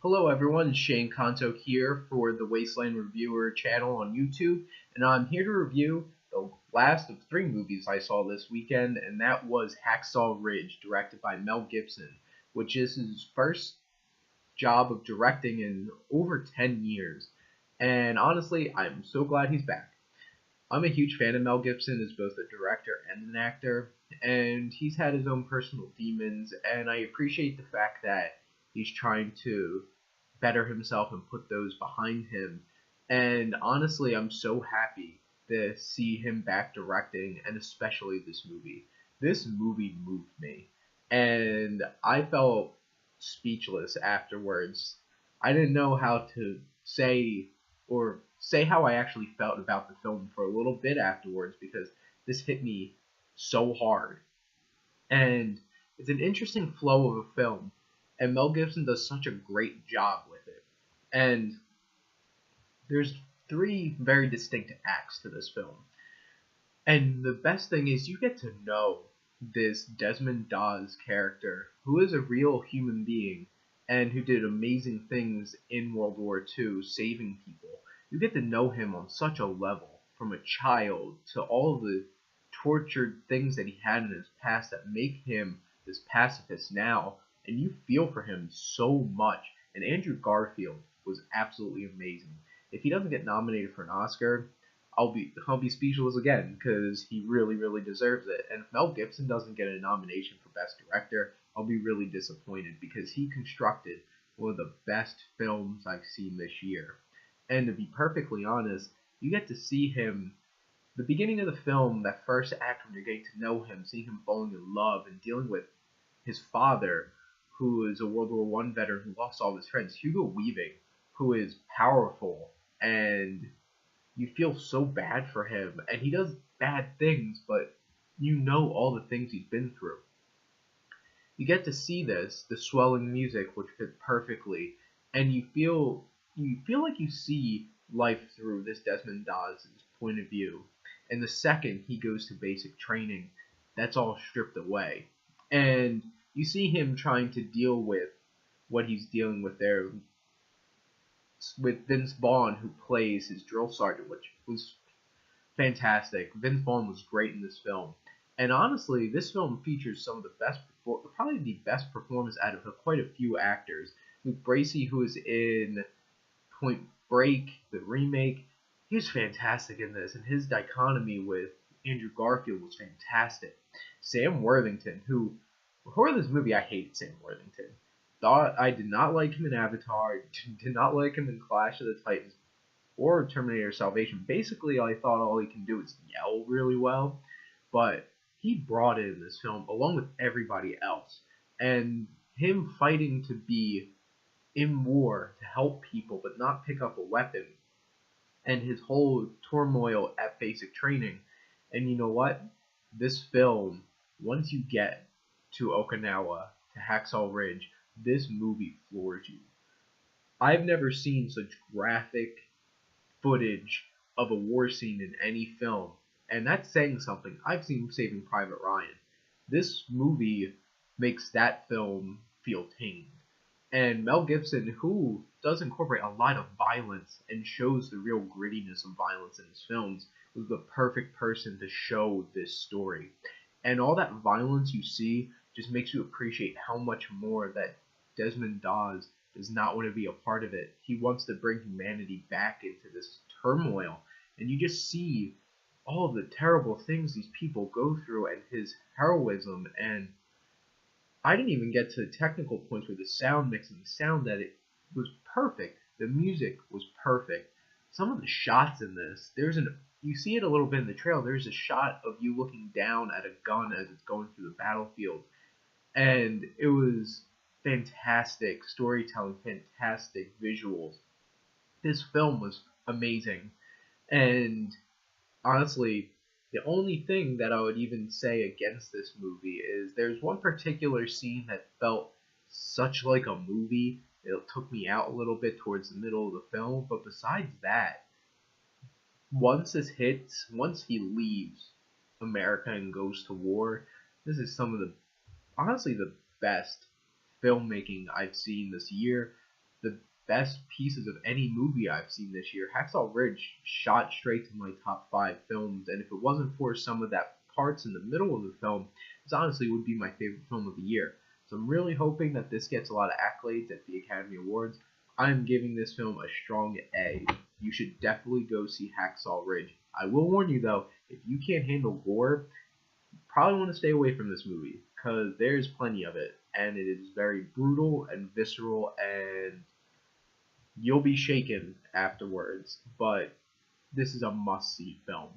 Hello everyone, Shane Kanto here for the Wasteland Reviewer channel on YouTube, and I'm here to review the last of three movies I saw this weekend, and that was Hacksaw Ridge, directed by Mel Gibson, which is his first job of directing in over 10 years. And honestly, I'm so glad he's back. I'm a huge fan of Mel Gibson as both a director and an actor, and he's had his own personal demons, and I appreciate the fact that he's trying to better himself and put those behind him. And honestly, I'm so happy to see him back directing, and especially this movie. This movie moved me, and I felt speechless afterwards. I didn't know how to say how I actually felt about the film for a little bit afterwards because this hit me so hard. And it's an interesting flow of a film, and Mel Gibson does such a great job with it. And there's three very distinct acts to this film. And the best thing is you get to know this Desmond Dawes character, who is a real human being and who did amazing things in World War II, saving people. You get to know him on such a level, from a child to all the tortured things that he had in his past that make him this pacifist now, and you feel for him so much. And Andrew Garfield was absolutely amazing. If he doesn't get nominated for an Oscar, I'll be speechless again because he really deserves it. And if Mel Gibson doesn't get a nomination for Best Director, I'll be really disappointed because he constructed one of the best films I've seen this year. And to be perfectly honest, you get to see him, the beginning of the film, that first act when you're getting to know him, seeing him falling in love and dealing with his father, who is a World War One veteran who lost all of his friends, Hugo Weaving, who is powerful, and you feel so bad for him, and he does bad things, but you know all the things he's been through. You get to see this, the swelling music, which fit perfectly, and you feel like you see life through this Desmond Dawes' point of view. And the second he goes to basic training, that's all stripped away. And you see him trying to deal with what he's dealing with there with Vince Vaughn, who plays his drill sergeant, which was fantastic. Vince Vaughn was great in this film. And honestly, this film features some of the probably the best performance out of quite a few actors. Luke Bracey, who is in Point Break, the remake, he was fantastic in this, and his dichotomy with Andrew Garfield was fantastic. Sam Worthington, who, before this movie, I hated Sam Worthington. I did not like him in Avatar, did not like him in Clash of the Titans, or Terminator Salvation. Basically, I thought all he can do is yell really well, but he brought it in this film along with everybody else. And him fighting to be in war to help people but not pick up a weapon, and his whole turmoil at basic training. And you know what? This film, once you get to Okinawa, to Hacksaw Ridge, this movie floors you. I've never seen such graphic footage of a war scene in any film, and that's saying something. I've seen Saving Private Ryan. This movie makes that film feel tame. And Mel Gibson, who does incorporate a lot of violence and shows the real grittiness of violence in his films, was the perfect person to show this story. And all that violence you see just makes you appreciate how much more that Desmond Dawes does not want to be a part of it. He wants to bring humanity back into this turmoil. And you just see all of the terrible things these people go through and his heroism. And I didn't even get to the technical points with the sound mix and the sound that it was perfect. The music was perfect. Some of the shots in this, you see it a little bit in the trailer. There's a shot of you looking down at a gun as it's going through the battlefield. And it was fantastic storytelling, fantastic visuals. This film was amazing. And honestly, the only thing that I would even say against this movie is there's one particular scene that felt such like a movie. It took me out a little bit towards the middle of the film. But besides that, once he leaves America and goes to war, this is some of the, honestly, the best filmmaking I've seen this year. the best pieces of any movie I've seen this year. Hacksaw Ridge shot straight to my top 5 films, and if it wasn't for some of that parts in the middle of the film, this honestly would be my favorite film of the year. So I'm really hoping that this gets a lot of accolades at the Academy Awards. I'm giving this film a strong A. You should definitely go see Hacksaw Ridge. I will warn you though, if you can't handle gore, you probably want to stay away from this movie, because there's plenty of it, and it is very brutal and visceral, and you'll be shaken afterwards. But this is a must-see film.